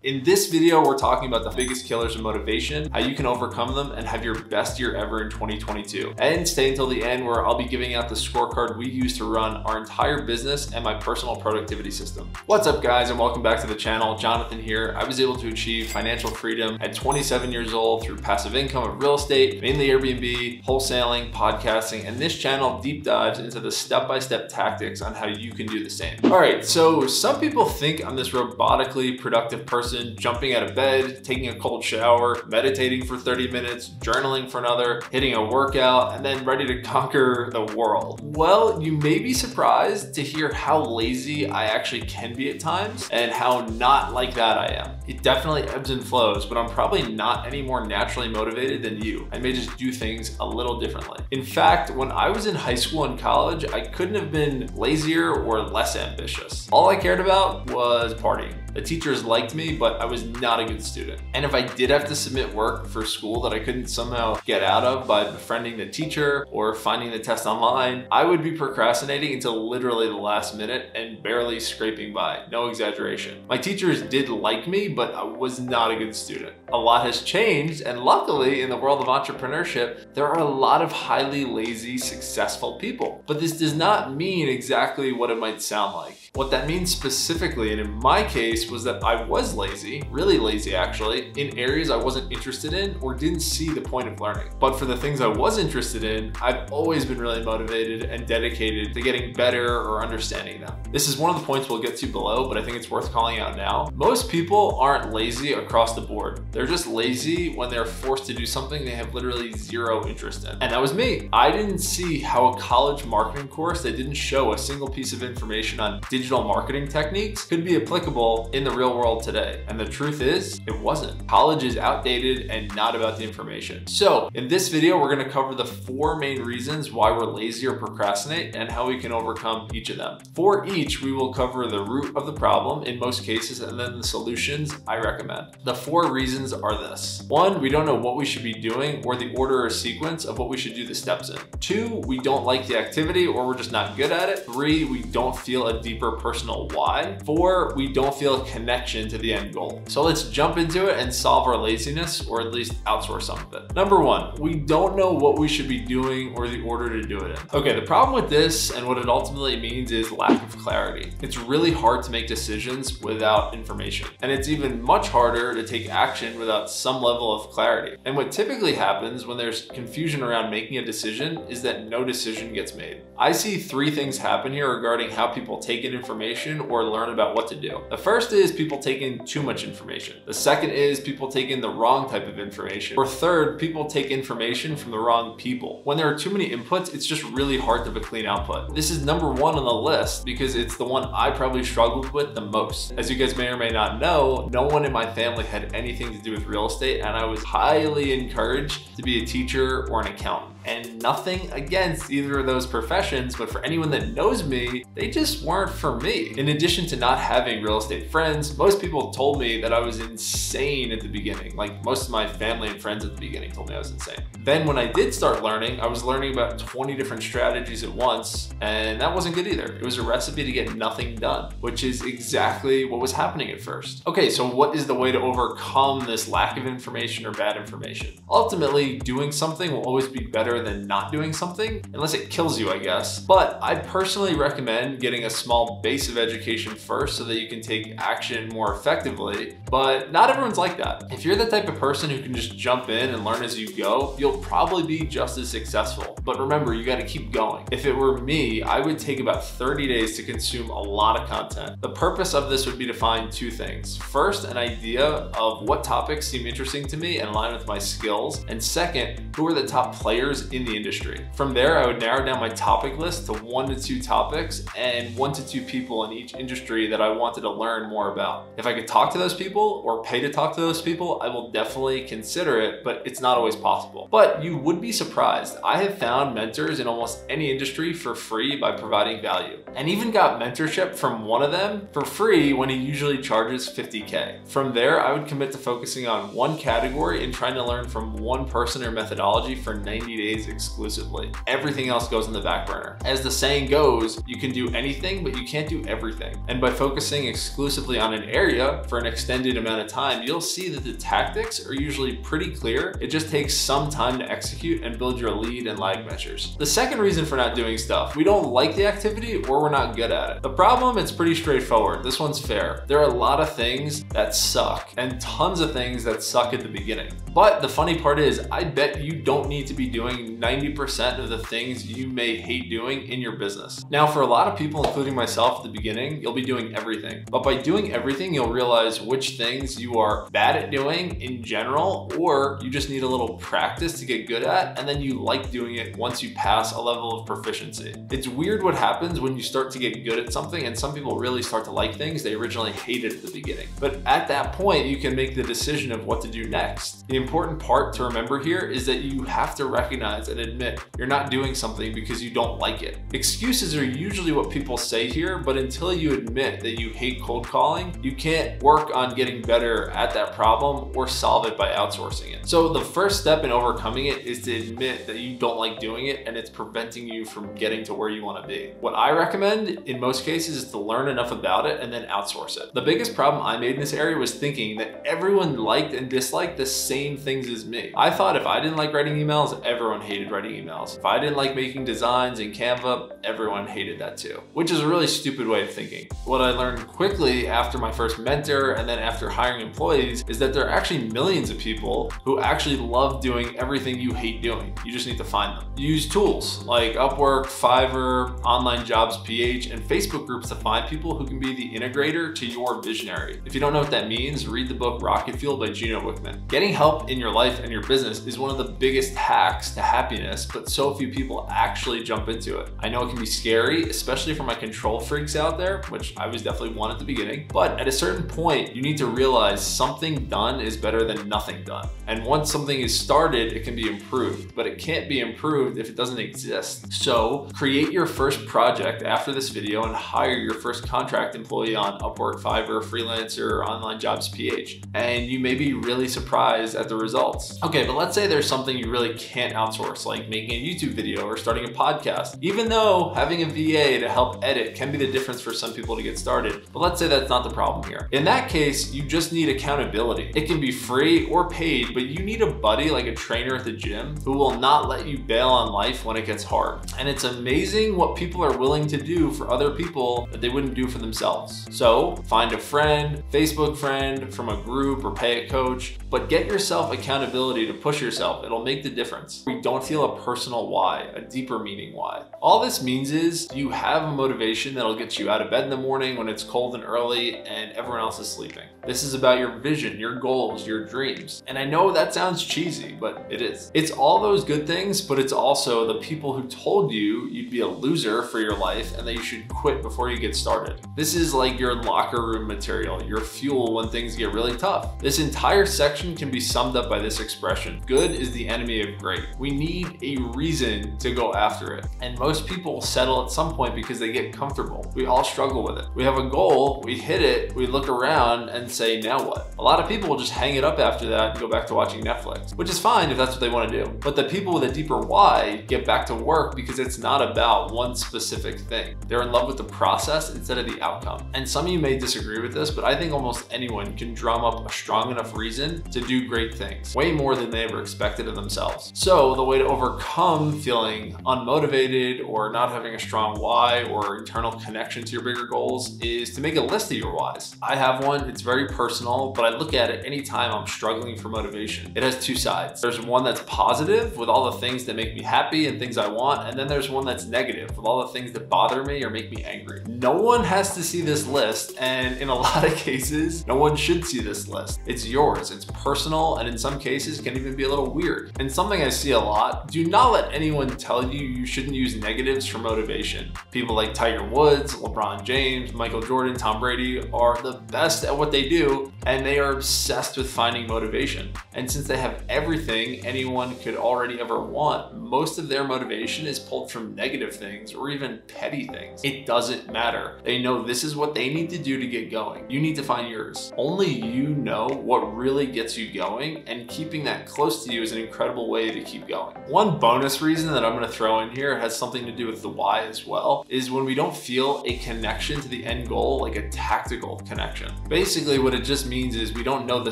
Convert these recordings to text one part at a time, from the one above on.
In this video, we're talking about the biggest killers of motivation, how you can overcome them, and have your best year ever in 2022. And stay until the end where I'll be giving out the scorecard we use to run our entire business and my personal productivity system. What's up guys, and welcome back to the channel. Jonathan here. I was able to achieve financial freedom at 27 years old through passive income of real estate, mainly Airbnb, wholesaling, podcasting, and this channel deep dives into the step-by-step tactics on how you can do the same. All right, so some people think I'm this robotically productive person, jumping out of bed, taking a cold shower, meditating for 30 minutes, journaling for another, hitting a workout, and then ready to conquer the world. Well, you may be surprised to hear how lazy I actually can be at times and how not like that I am. It definitely ebbs and flows, but I'm probably not any more naturally motivated than you. I may just do things a little differently. In fact, when I was in high school and college, I couldn't have been lazier or less ambitious. All I cared about was partying. The teachers liked me, but I was not a good student. And if I did have to submit work for school that I couldn't somehow get out of by befriending the teacher or finding the test online, I would be procrastinating until literally the last minute and barely scraping by, no exaggeration. My teachers did like me, but I was not a good student. A lot has changed, and luckily in the world of entrepreneurship, there are a lot of highly lazy, successful people. But this does not mean exactly what it might sound like. What that means specifically, and in my case, was that I was lazy, really lazy actually, in areas I wasn't interested in or didn't see the point of learning. But for the things I was interested in, I've always been really motivated and dedicated to getting better or understanding them. This is one of the points we'll get to below, but I think it's worth calling out now. Most people aren't lazy across the board. They're just lazy when they're forced to do something they have literally zero interest in. And that was me. I didn't see how a college marketing course that didn't show a single piece of information on digital marketing techniques could be applicable in the real world today. And the truth is, it wasn't. College is outdated and not about the information. So in this video, we're gonna cover the 4 main reasons why we're lazy or procrastinate and how we can overcome each of them. For each, we will cover the root of the problem in most cases and then the solutions I recommend. The 4 reasons are this. 1, we don't know what we should be doing or the order or sequence of what we should do the steps in. 2, we don't like the activity or we're just not good at it. 3, we don't feel a deeper personal why. 4, we don't feel a connection to the end goal. So let's jump into it and solve our laziness, or at least outsource some of it. Number 1, we don't know what we should be doing or the order to do it in. Okay, the problem with this and what it ultimately means is lack of clarity. It's really hard to make decisions without information. And it's even much harder to take action without some level of clarity. And what typically happens when there's confusion around making a decision is that no decision gets made. I see 3 things happen here regarding how people take in information or learn about what to do. The first is people take in too much information. The second is people take in the wrong type of information. Or third, people take information from the wrong people. When there are too many inputs, it's just really hard to have a clean output. This is number 1 on the list because it's the one I probably struggled with the most. As you guys may or may not know, no one in my family had anything to do with real estate, and I was highly encouraged to be a teacher or an accountant. And nothing against either of those professions, but for anyone that knows me, they just weren't for me. In addition to not having real estate friends, most people told me that I was insane at the beginning. Like most of my family and friends at the beginning told me I was insane. Then when I did start learning, I was learning about 20 different strategies at once, and that wasn't good either. It was a recipe to get nothing done, which is exactly what was happening at first. Okay, so what is the way to overcome this lack of information or bad information? Ultimately, doing something will always be better than not doing something, unless it kills you, I guess. But I personally recommend getting a small base of education first so that you can take action more effectively, but not everyone's like that. If you're the type of person who can just jump in and learn as you go, you'll probably be just as successful. But remember, you gotta keep going. If it were me, I would take about 30 days to consume a lot of content. The purpose of this would be to find 2 things. First, an idea of what topics seem interesting to me and align with my skills. And second, who are the top players in the industry. From there, I would narrow down my topic list to 1 to 2 topics and 1 to 2 people in each industry that I wanted to learn more about. If I could talk to those people or pay to talk to those people, I will definitely consider it, but it's not always possible. But you would be surprised. I have found mentors in almost any industry for free by providing value, and even got mentorship from one of them for free when he usually charges $50K. From there, I would commit to focusing on one category and trying to learn from one person or methodology for 90 days days exclusively. Everything else goes in the back burner. As the saying goes, you can do anything, but you can't do everything. And by focusing exclusively on an area for an extended amount of time, you'll see that the tactics are usually pretty clear. It just takes some time to execute and build your lead and lag measures. The second reason for not doing stuff, we don't like the activity or we're not good at it. The problem, it's pretty straightforward. This one's fair. There are a lot of things that suck and tons of things that suck at the beginning. But the funny part is, I bet you don't need to be doing 90% of the things you may hate doing in your business. Now, for a lot of people, including myself at the beginning, you'll be doing everything. But by doing everything, you'll realize which things you are bad at doing in general, or you just need a little practice to get good at, and then you like doing it once you pass a level of proficiency. It's weird what happens when you start to get good at something, and some people really start to like things they originally hated at the beginning. But at that point, you can make the decision of what to do next. The important part to remember here is that you have to recognize and admit you're not doing something because you don't like it. Excuses are usually what people say here, but until you admit that you hate cold calling, you can't work on getting better at that problem or solve it by outsourcing it. So the first step in overcoming it is to admit that you don't like doing it and it's preventing you from getting to where you want to be. What I recommend in most cases is to learn enough about it and then outsource it. The biggest problem I made in this area was thinking that everyone liked and disliked the same things as me. I thought if I didn't like writing emails, everyone hated writing emails. If I didn't like making designs in Canva, everyone hated that too, which is a really stupid way of thinking. What I learned quickly after my first mentor and then after hiring employees is that there are actually millions of people who actually love doing everything you hate doing. You just need to find them. Use tools like Upwork, Fiverr, Online Jobs PH, and Facebook groups to find people who can be the integrator to your visionary. If you don't know what that means, read the book Rocket Fuel by Gino Wickman. Getting help in your life and your business is one of the biggest hacks to happiness, but so few people actually jump into it. I know it can be scary, especially for my control freaks out there, which I was definitely one at the beginning, but at a certain point, you need to realize something done is better than nothing done. And once something is started, it can be improved, but it can't be improved if it doesn't exist. So create your first project after this video and hire your first contract employee on Upwork, Fiverr, Freelancer, or Online Jobs PH. And you may be really surprised at the results. Okay, but let's say there's something you really can't outsource, like making a YouTube video or starting a podcast. Even though having a VA to help edit can be the difference for some people to get started, but let's say that's not the problem here. In that case, you just need accountability. It can be free or paid, but you need a buddy like a trainer at the gym who will not let you bail on life when it gets hard. And it's amazing what people are willing to do for other people that they wouldn't do for themselves. So find a friend, Facebook friend from a group, or pay a coach, but get yourself accountability to push yourself. It'll make the difference. We don't feel a personal why, a deeper meaning why. All this means is you have a motivation that'll get you out of bed in the morning when it's cold and early and everyone else is sleeping. This is about your vision, your goals, your dreams. And I know that sounds cheesy, but it is. It's all those good things, but it's also the people who told you you'd be a loser for your life and that you should quit before you get started. This is like your locker room material, your fuel when things get really tough. This entire section can be summed up by this expression: good is the enemy of great. We need a reason to go after it. And most people settle at some point because they get comfortable. We all struggle with it. We have a goal, we hit it, we look around and say, now what? A lot of people will just hang it up after that and go back to watching Netflix, which is fine if that's what they want to do. But the people with a deeper why get back to work because it's not about one specific thing. They're in love with the process instead of the outcome. And some of you may disagree with this, but I think almost anyone can drum up a strong enough reason to do great things, way more than they ever expected of themselves. So the way to overcome feeling unmotivated or not having a strong why or internal connection to your bigger goals is to make a list of your whys. I have one, it's very personal, but I look at it anytime I'm struggling for motivation. It has two sides. There's one that's positive with all the things that make me happy and things I want, and then there's one that's negative with all the things that bother me or make me angry. No one has to see this list, and in a lot of cases, no one should see this list. It's yours, it's personal, and in some cases can even be a little weird. And something I see a lot, do not let anyone tell you you shouldn't use negatives for motivation. People like Tiger Woods, LeBron James, Michael Jordan, Tom Brady are the best at what they do, and they are obsessed with finding motivation. And since they have everything anyone could already ever want, most of their motivation is pulled from negative things or even petty things. It doesn't matter. They know this is what they need to do to get going. You need to find yours. Only you know what really gets you going, and keeping that close to you is an incredible way to keep going. going. One bonus reason that I'm going to throw in here has something to do with the why as well, is when we don't feel a connection to the end goal, like a tactical connection. Basically, what it just means is we don't know the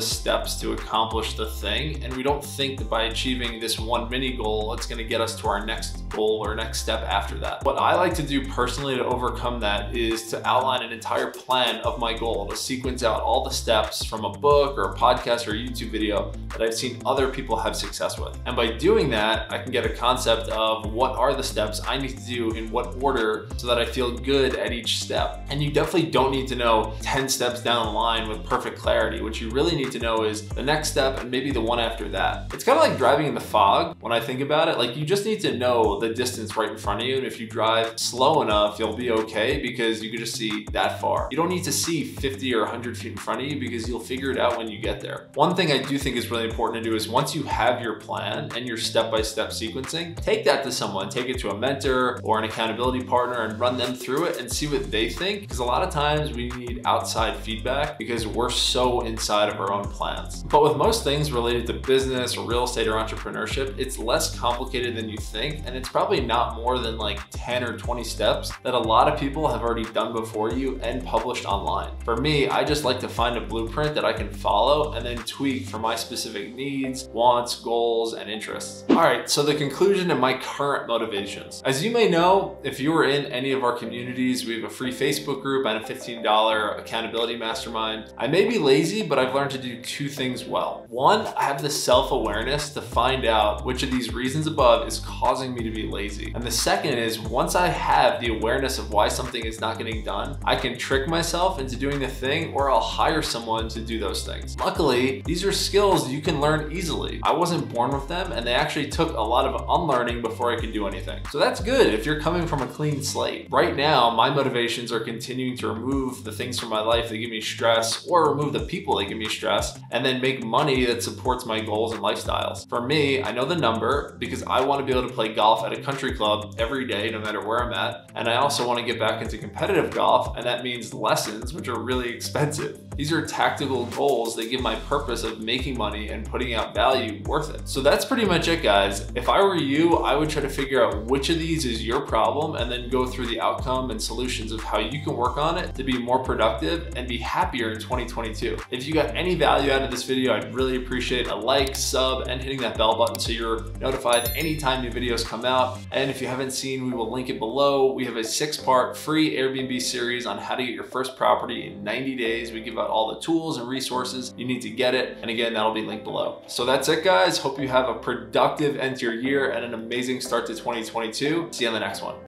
steps to accomplish the thing, and we don't think that by achieving this one mini goal, it's going to get us to our next goal or next step after that. What I like to do personally to overcome that is to outline an entire plan of my goal, to sequence out all the steps from a book or a podcast or a YouTube video that I've seen other people have success with. And by doing that, I can get a concept of what are the steps I need to do in what order so that I feel good at each step. And you definitely don't need to know 10 steps down the line with perfect clarity. What you really need to know is the next step and maybe the one after that. It's kind of like driving in the fog when I think about it. Like, you just need to know the distance right in front of you, and if you drive slow enough, you'll be okay because you can just see that far. You don't need to see 50 or 100 feet in front of you because you'll figure it out when you get there. One thing I do think is really important to do is once you have your plan and your step-by-step sequencing, take that to someone, take it to a mentor or an accountability partner and run them through it and see what they think, because a lot of times we need outside feedback because we're so inside of our own plans. But with most things related to business or real estate or entrepreneurship, it's less complicated than you think, and it's probably not more than like 10 or 20 steps that a lot of people have already done before you and published online. For me, I just like to find a blueprint that I can follow and then tweak for my specific needs, wants, goals, and interests. All right, so the conclusion and my current motivations. As you may know, if you were in any of our communities, we have a free Facebook group and a $15 accountability mastermind. I may be lazy, but I've learned to do two things well. One, I have the self-awareness to find out which of these reasons above is causing me to be lazy. And the second is, once I have the awareness of why something is not getting done, I can trick myself into doing the thing, or I'll hire someone to do those things. Luckily, these are skills you can learn easily. I wasn't born with them, and they actually took a lot of unlearning before I could do anything. So that's good if you're coming from a clean slate. Right now, my motivations are continuing to remove the things from my life that give me stress, or remove the people that give me stress, and then make money that supports my goals and lifestyles. For me, I know the number because I want to be able to play golf at a country club every day, no matter where I'm at. And I also want to get back into competitive golf, and that means lessons, which are really expensive. These are tactical goals that give my purpose of making money and putting out value worth it. So that's pretty much it, guys. If I were you, I would try to figure out which of these is your problem and then go through the outcome and solutions of how you can work on it to be more productive and be happier in 2022. If you got any value out of this video, I'd really appreciate a like, sub, and hitting that bell button so you're notified anytime new videos come out. And if you haven't seen, we will link it below. We have a 6-part free Airbnb series on how to get your first property in 90 days. We give out all the tools and resources you need to get it. And again, that'll be linked below. So that's it, guys. Hope you have a productive end to your year and an amazing start to 2022. See you on the next one.